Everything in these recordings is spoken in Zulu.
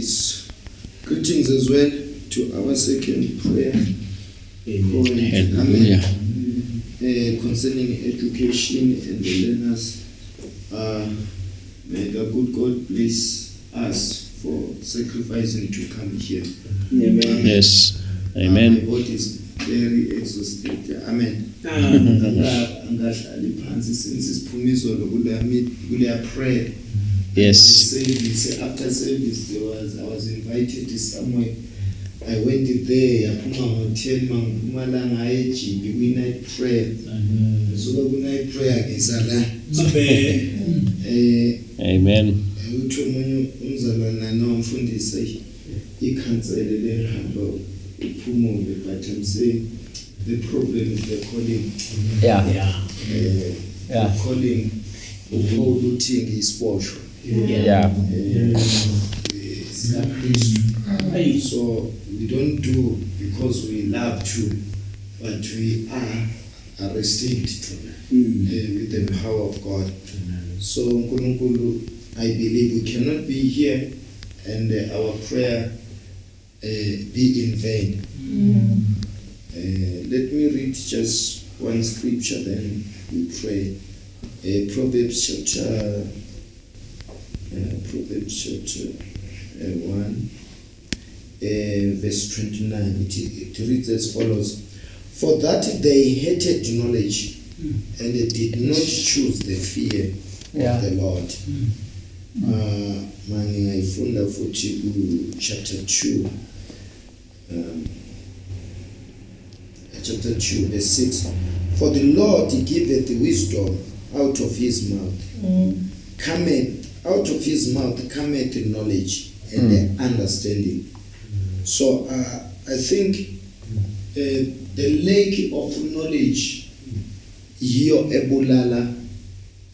Yes. Greetings as well to our second prayer. Amen. Concerning education and the learners, may the good God bless us for sacrificing to come here. Amen. Yes. Amen. My body is very exhausted. Amen. Since prayer. Yes. After service, I was invited to somewhere. I went there. We night prayer. So we night prayer is Amen. But I'm saying the problem is the calling. The calling of looting is spiritual. So we don't do because we love to, but we are arrested with the power of God. So I believe we cannot be here and our prayer be in vain. Let me read just one scripture, then we pray. Proverbs chapter 1, verse 29. It reads as follows: For that they hated knowledge, and they did not choose the fear of the Lord. Mangifunda futhi chapter 2, chapter 2, verse 6. For the Lord giveth wisdom out of his mouth. Out of his mouth cometh knowledge and understanding. So I think the lack of knowledge here ebulala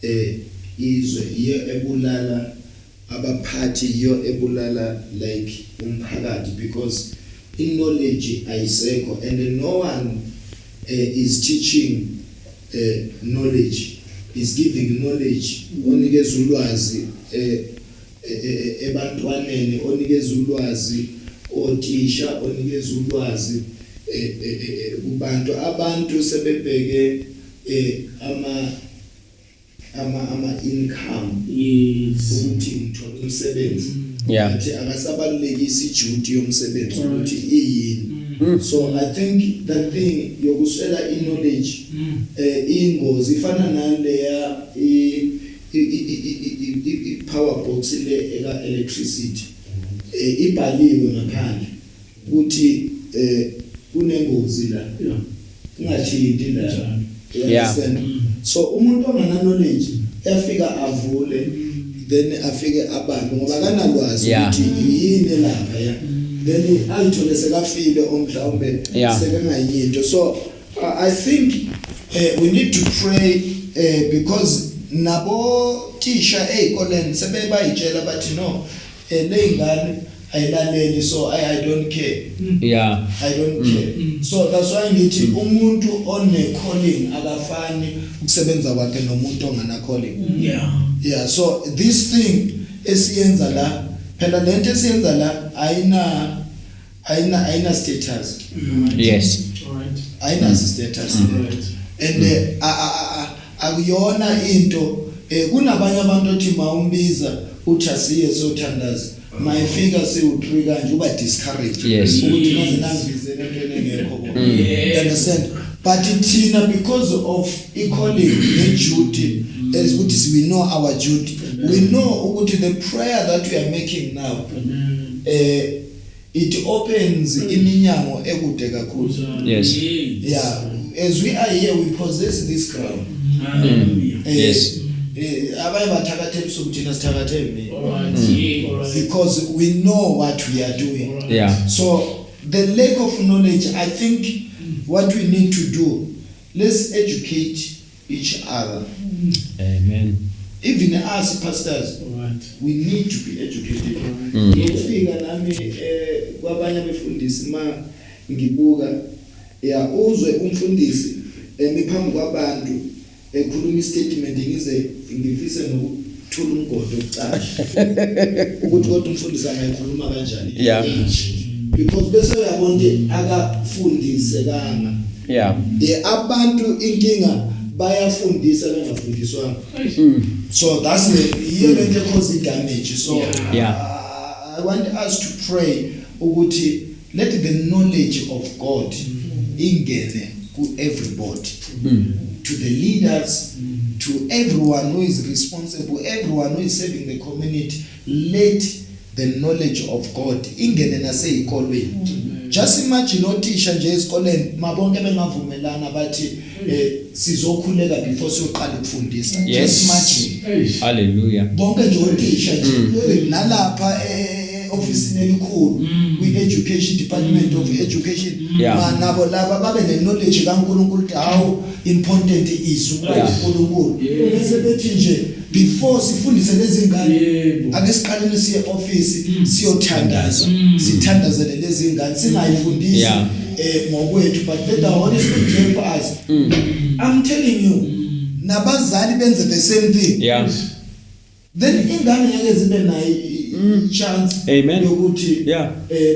is here ebulala abaphathi here ebulala like umphakathi, because in knowledge ayisekho and no one is teaching knowledge, is giving knowledge, onikeza ulwazi ebantwaneni, onikeza ulwazi othisha, onikeza ulwazi kubantu. Abantu sebebheke ama income ukuthi ngithola umsebenzi, athi akasabalulekisi ijuti yomsebenzi ukuthi iyini. So I think that thing yokuswela knowledge ingozi ifana naleya power box le eka electricity ibhaliwe ngaphandle ukuthi kunengozi la, ungathinti la. So umuntu ongana knowledge uyafika avule then afike abantu ngoba kanalwazi ukuthi yini lapha then ayithole sekafile omhlawumbe sekangayinto. So I think we need to pray because nabo tisha ezikoleni sebebayitshela bathi no leyingane ayilaleli, so I don't care. I don't care. So that's why ngithi umuntu one calling akafani ukusebenza kwakhe nomuntu ongana calling. So this thing esiyenza la, phela lento esiyenza la ayina status. Yes. Ayina status. And akuyona into kunabanye abantu othi mawumbiza uthi asiye sothandaza mayifika sewu3 kanje uba discourage ukuthi nangibize lento engekho. Understand? But thina because of calling the duty, as ukuthi we know our duty, we know ukuthi the prayer that we are making now it opens iminyango ekude kakhulu. Yes. As we are here, we possess this ground. Yes. Because we know what we are doing. So the lack of knowledge, I think what we need to do, let's educate each other. Amen. Even as pastors, we need to be educated. Ngifika nami kwabanye befundisi ma ngibuka uzwe umfundisi emiphambi kwabantu ekhuluma statement ngize ngifise thula umgodo okucasha ukuthi kodwa umfundisi angayikhuluma kanjani. Yeah. Because bese uyabona ukuthi akafundisekanga. Yeah. Abantu inkinga bayafundisa bengafundiswanga. So that's the lento cause damage. So I want us to pray ukuthi let the knowledge of God ingene to everybody, to the leaders, to everyone who is responsible, everyone who is serving the community. Let the knowledge of God ingene naseyikolweni. Just imagine othisha nje esikoleni mabonke bengavumelana bathi sizokhuleka before siyoqala ukufundisa. Just imagine. Hallelujah. Bonke nje othisha nje nalapha office elikhulu kwi-education department of education nabo laba babe ne-knowledge kaNkulunkulu ukuthi how important is uNkulunkulu. Bese bethi nje before sifundise lezi ngane ake siqaleni siye office siyothandaza sithandazele lezi ngane singayifundisi ngokwethu, but let the Holy Spirit help us. I'm telling you, nabazali benze the same thing. Then ingane ngeke zibe nayo chance yokuthi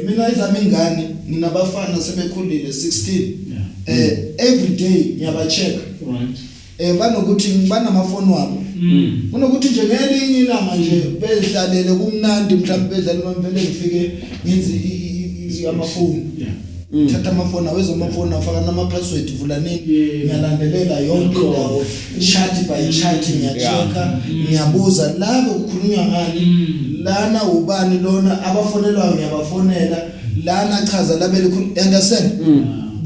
mina izami ingane nginabafana sebekhulile 16 every day ngiyaba check banokuthi banamafoni wabo kunokuthi nje ngelinye ilanga nje bedlalele kumnandi mhlawumbe bedlala mamvele ngifike ngenzi amafoni thatha amafoni aweza amafoni afaka nama password vula nini ngiyalandelela yonke indawo chat by chat ngiyacheka ngiyabuza labo kukhulunywa ngani lana ubani lona abafonelwayo ngiyabafonela lana chaza labele understand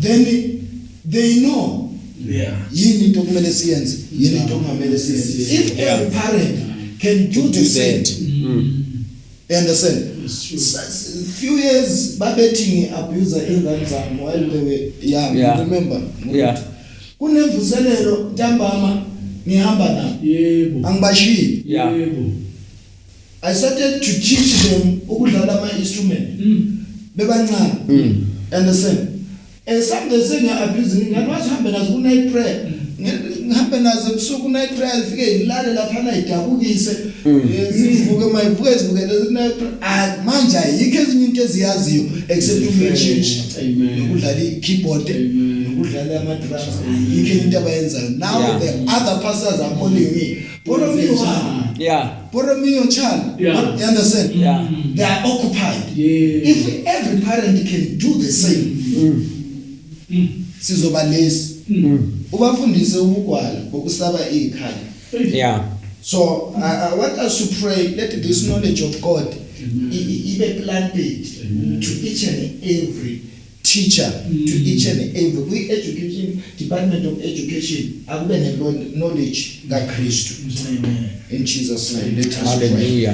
then they know yini into kumele siyenze yini into kungamele siyenze. If every parent can do the same, understand? Few years babethi abuser ingane zami while they were young. Remember? Kunemvuselelo ntambama ngihamba nabo angibashiyi. I started to teach them ukudlala ama instrument bebancane. Understand? Something saying abuse ngani wasihambe nazo ku night prayer ngihambe nazo ebusuku night prayer ifike ilale lapha na idabukise zivuke mayivuke zivuke lezi night prayer manje ayikho ezinye into eziyaziyo except uku-church nokudlala i-keyboard nokudlala ama-drums ayikho into abayenzayo. Now the other pastors are calling me, borrow me one, borrow me your child. You understand? They are occupied. If every parent can do the same, sizoba less ubafundise ubugwala bokusaba ikhaya. So I want us to pray, let this knowledge of God be planted to each and every teacher, to each and every education department of education akube ne knowledge kaKristu. In Jesus name let us pray.